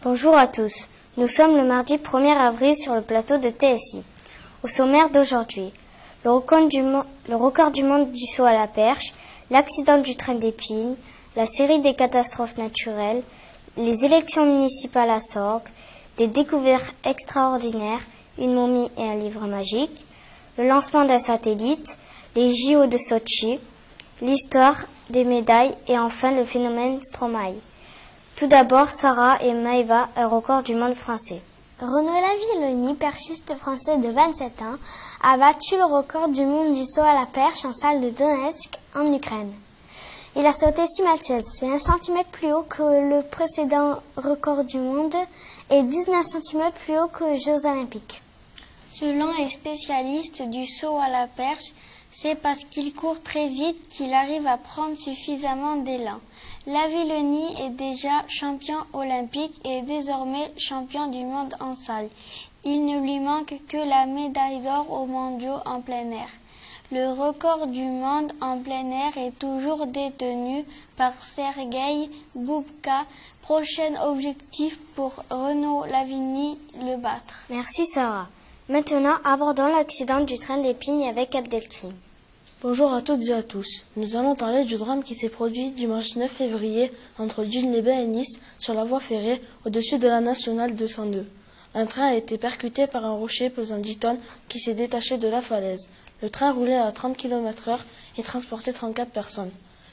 Bonjour à tous. Nous sommes le mardi 1er avril sur le plateau de TSI. Au sommaire d'aujourd'hui, le record du monde du saut à la perche, l'accident du train d'Épines, la série des catastrophes naturelles, les élections municipales à Sorgues, des découvertes extraordinaires, une momie et un livre magique, le lancement d'un satellite, les JO de Sochi, l'histoire des médailles et enfin le phénomène Stromae. Tout d'abord, Sarah et Maëva, un record du monde français. Renaud Lavilloni, perchiste français de 27 ans, a battu le record du monde du saut à la perche en salle de Donetsk, en Ukraine. Il a sauté 6,16 m, c'est 1 cm plus haut que le précédent record du monde et 19 cm plus haut que les Jeux Olympiques. Selon les spécialistes du saut à la perche, c'est parce qu'il court très vite qu'il arrive à prendre suffisamment d'élan. Lavilloni est déjà champion olympique et désormais champion du monde en salle. Il ne lui manque que la médaille d'or aux mondiaux en plein air. Le record du monde en plein air est toujours détenu par Sergueï Boubka. Prochain objectif pour Renaud Lavilloni, le battre. Merci Sarah. Maintenant, abordons l'accident du train d'Épines avec Abdelkrim. Bonjour à toutes et à tous. Nous allons parler du drame qui s'est produit dimanche 9 février entre Digne-les-Bains et Nice sur la voie ferrée au-dessus de la nationale 202. Un train a été percuté par un rocher pesant 10 tonnes qui s'est détaché de la falaise. Le train roulait à 30 km/h et transportait 34 personnes.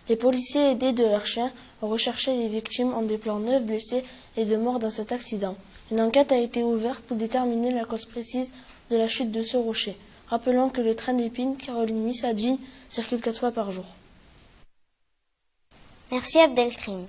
Les policiers aidés de leurs chiens ont recherché les victimes en déplolant 9 blessés et 2 morts dans cet accident. Une enquête a été ouverte pour déterminer la cause précise de la chute de ce rocher. Rappelons que le train d'Épines qui relie Nice à Digne circule 4 fois par jour. Merci Abdelkrim.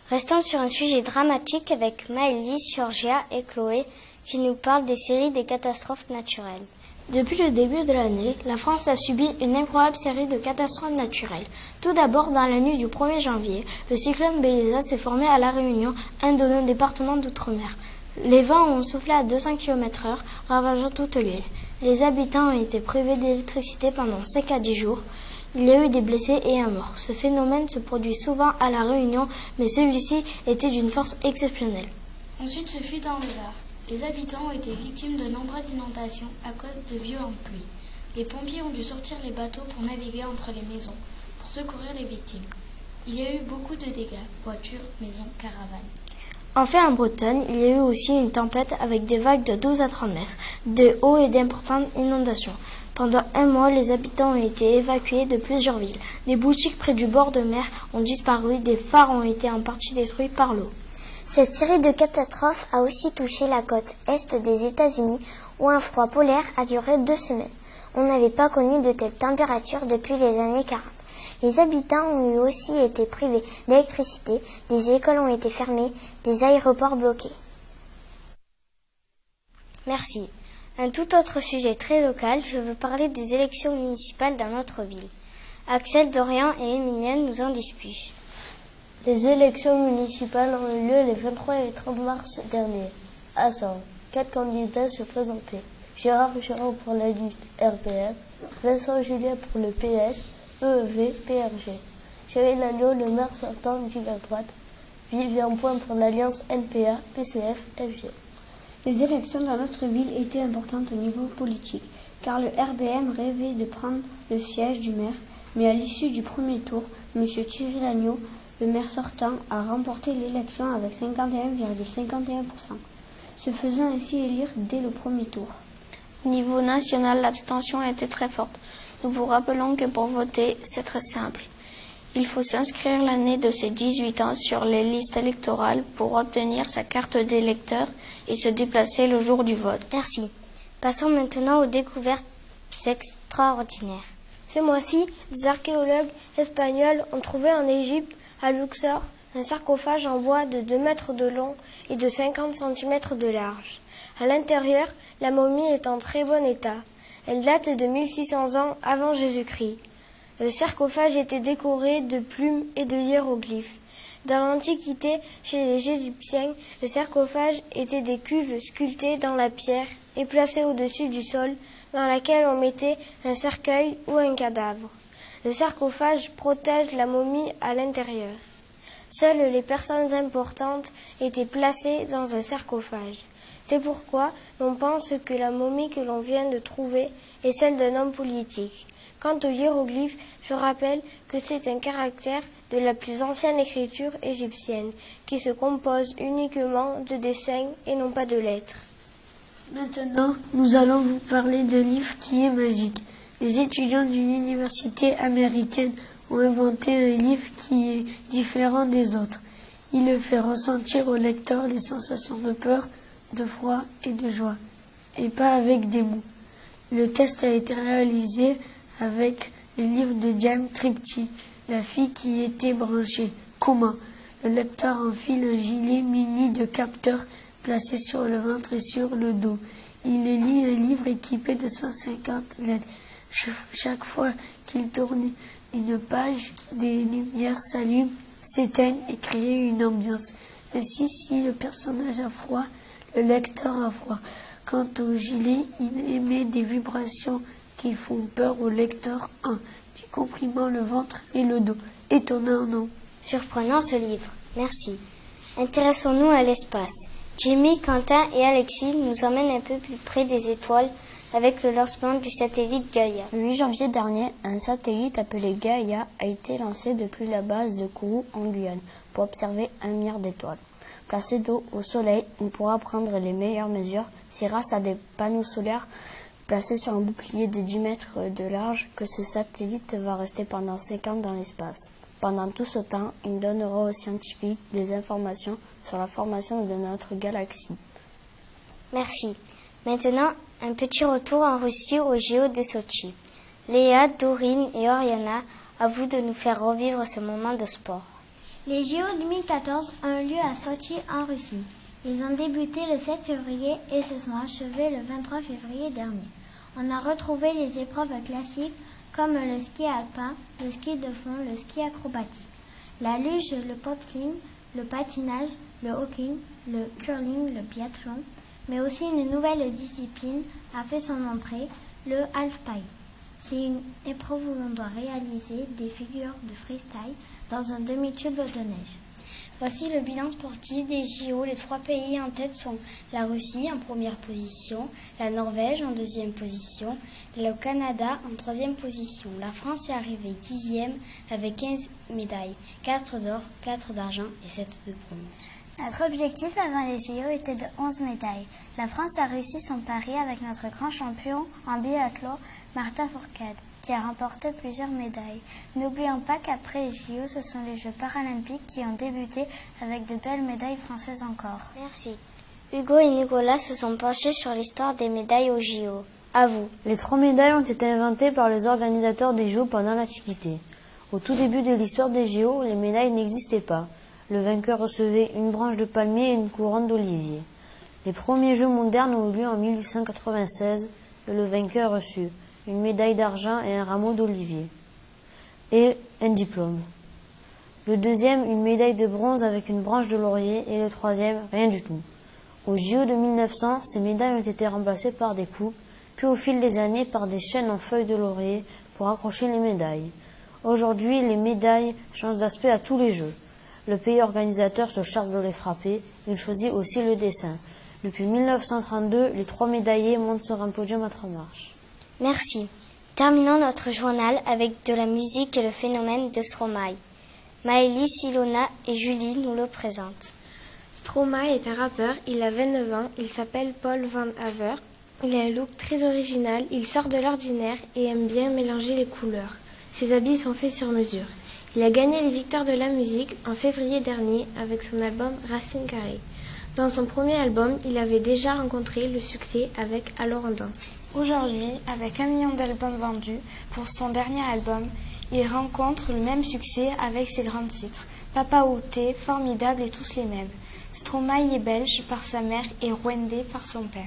Restons sur un sujet dramatique avec Maëlys, Georgia et Chloé qui nous parlent des séries des catastrophes naturelles. Depuis le début de l'année, la France a subi une incroyable série de catastrophes naturelles. Tout d'abord, dans la nuit du 1er janvier, le cyclone Bélisa s'est formé à La Réunion, un de nos départements d'outre-mer. Les vents ont soufflé à 200 km/h, ravageant toute l'île. Les habitants ont été privés d'électricité pendant 5 à 10 jours. Il y a eu des blessés et un mort. Ce phénomène se produit souvent à La Réunion, mais celui-ci était d'une force exceptionnelle. Ensuite, ce fut dans le Var. Les habitants ont été victimes de nombreuses inondations à cause de violentes pluies. Les pompiers ont dû sortir les bateaux pour naviguer entre les maisons, pour secourir les victimes. Il y a eu beaucoup de dégâts, voitures, maisons, caravanes. Enfin, en Bretagne, il y a eu aussi une tempête avec des vagues de 12 à 30 mètres, de haut et d'importantes inondations. Pendant un mois, les habitants ont été évacués de plusieurs villes. Des boutiques près du bord de mer ont disparu, des phares ont été en partie détruits par l'eau. Cette série de catastrophes a aussi touché la côte est des États-Unis où un froid polaire a duré 2 semaines. On n'avait pas connu de telles températures depuis les années 40. Les habitants ont aussi été privés d'électricité, des écoles ont été fermées, des aéroports bloqués. Merci. Un tout autre sujet très local, je veux parler des élections municipales dans notre ville. Axel, Dorian et Emilienne nous en disputent. Les élections municipales ont eu lieu les 23 et 30 mars dernier. À Sorgues, 4 candidats se présentaient. Gérard Giraud pour la liste RPF, Vincent Julien pour le PS, EEV, PRG. Cyril Agneau, le maire sortant du la droite. Vivien Point pour l'alliance NPA, PCF, FG. Les élections dans notre ville étaient importantes au niveau politique, car le RBM rêvait de prendre le siège du maire, mais à l'issue du premier tour, M. Cyril Agneau, le maire sortant, a remporté l'élection avec 51,51%, se faisant ainsi élire dès le premier tour. Au niveau national, l'abstention était très forte. Nous vous rappelons que pour voter, c'est très simple. Il faut s'inscrire l'année de ses 18 ans sur les listes électorales pour obtenir sa carte d'électeur et se déplacer le jour du vote. Merci. Passons maintenant aux découvertes extraordinaires. Ce mois-ci, des archéologues espagnols ont trouvé en Égypte, à Luxor, un sarcophage en bois de 2 mètres de long et de 50 cm de large. À l'intérieur, la momie est en très bon état. Elle date de 1600 ans avant Jésus-Christ. Le sarcophage était décoré de plumes et de hiéroglyphes. Dans l'Antiquité, chez les Égyptiens, le sarcophage était des cuves sculptées dans la pierre et placées au-dessus du sol, dans laquelle on mettait un cercueil ou un cadavre. Le sarcophage protège la momie à l'intérieur. Seules les personnes importantes étaient placées dans un sarcophage. C'est pourquoi l'on pense que la momie que l'on vient de trouver est celle d'un homme politique. Quant aux hiéroglyphes, je rappelle que c'est un caractère de la plus ancienne écriture égyptienne, qui se compose uniquement de dessins et non pas de lettres. Maintenant, nous allons vous parler d'un livre qui est magique. Les étudiants d'une université américaine ont inventé un livre qui est différent des autres. Il le fait ressentir au lecteur les sensations de peur, de froid et de joie, et pas avec des mots. Le test a été réalisé avec le livre de Diane Tripti, la fille qui était branchée. Comment? Le lecteur enfile un gilet muni de capteurs placés sur le ventre et sur le dos. Il lit un livre équipé de 150 lettres. Chaque fois qu'il tourne une page, des lumières s'allument, s'éteignent et créent une ambiance. Ainsi, si le personnage a froid, le lecteur a froid. Quant au gilet, il émet des vibrations qui font peur au lecteur du comprimant le ventre et le dos. Étonnant, non? Surprenant ce livre. Merci. Intéressons-nous à l'espace. Jimmy, Quentin et Alexis nous emmènent un peu plus près des étoiles avec le lancement du satellite Gaïa. Le 8 janvier dernier, un satellite appelé Gaïa a été lancé depuis la base de Kourou en Guyane pour observer 1 milliard d'étoiles. Placé dos au soleil, il pourra prendre les meilleures mesures. C'est grâce à des panneaux solaires placés sur un bouclier de 10 mètres de large que ce satellite va rester pendant 5 ans dans l'espace. Pendant tout ce temps, il donnera aux scientifiques des informations sur la formation de notre galaxie. Merci. Maintenant, un petit retour en Russie au JO de Sochi. Léa, Dorine et Oriana, à vous de nous faire revivre ce moment de sport. Les JO 2014 ont eu lieu à Sochi en Russie. Ils ont débuté le 7 février et se sont achevés le 23 février dernier. On a retrouvé les épreuves classiques comme le ski alpin, le ski de fond, le ski acrobatique, la luge, le bobsleigh, le patinage, le hockey, le curling, le biathlon, mais aussi une nouvelle discipline a fait son entrée, le halfpipe. C'est une épreuve où l'on doit réaliser des figures de freestyle dans un demi-tube de neige. Voici le bilan sportif des JO. Les 3 pays en tête sont la Russie en première position, la Norvège en deuxième position, le Canada en troisième position. La France est arrivée 10e avec 15 médailles, 4 d'or, 4 d'argent et 7 de bronze. Notre objectif avant les JO était de 11 médailles. La France a réussi son pari avec notre grand champion en biathlon, Martin Fourcade, qui a remporté plusieurs médailles. N'oublions pas qu'après les JO, ce sont les Jeux paralympiques qui ont débuté avec de belles médailles françaises encore. Merci. Hugo et Nicolas se sont penchés sur l'histoire des médailles aux JO. À vous. Les 3 médailles ont été inventées par les organisateurs des JO pendant l'Antiquité. Au tout début de l'histoire des JO, les médailles n'existaient pas. Le vainqueur recevait une branche de palmier et une couronne d'olivier. Les premiers Jeux modernes ont eu lieu en 1896 et le vainqueur reçut une médaille d'argent et un rameau d'olivier et un diplôme. Le deuxième, une médaille de bronze avec une branche de laurier et le troisième, rien du tout. Au JO de 1900, ces médailles ont été remplacées par des coupes, puis au fil des années par des chaînes en feuilles de laurier pour accrocher les médailles. Aujourd'hui, les médailles changent d'aspect à tous les Jeux. Le pays organisateur se charge de les frapper, il choisit aussi le dessin. Depuis 1932, les 3 médaillés montent sur un podium à 3 marches. Merci. Terminons notre journal avec de la musique et le phénomène de Stromae. Maëlys, Ilona et Julie nous le présentent. Stromae est un rappeur, il a 29 ans, il s'appelle Paul Van Haver. Il a un look très original, il sort de l'ordinaire et aime bien mélanger les couleurs. Ses habits sont faits sur mesure. Il a gagné les Victoires de la musique en février dernier avec son album Racine Carrée. Dans son premier album, il avait déjà rencontré le succès avec Alors on danse. Aujourd'hui, avec 1 million d'albums vendus pour son dernier album, il rencontre le même succès avec ses grands titres. Papa Outé, Formidable et tous les mêmes. Stromae est belge par sa mère et rwandais par son père.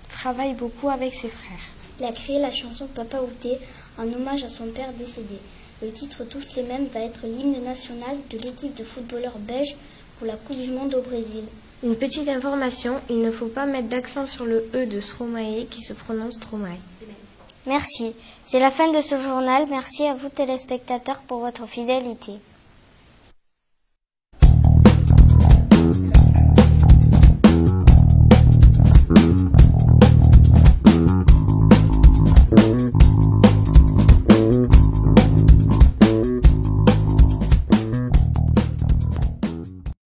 Il travaille beaucoup avec ses frères. Il a créé la chanson Papa Outé en hommage à son père décédé. Le titre Tous les mêmes va être l'hymne national de l'équipe de footballeurs belges pour la Coupe du Monde au Brésil. Une petite information, il ne faut pas mettre d'accent sur le E de Stromae qui se prononce Stromae. Merci. C'est la fin de ce journal. Merci à vous téléspectateurs pour votre fidélité.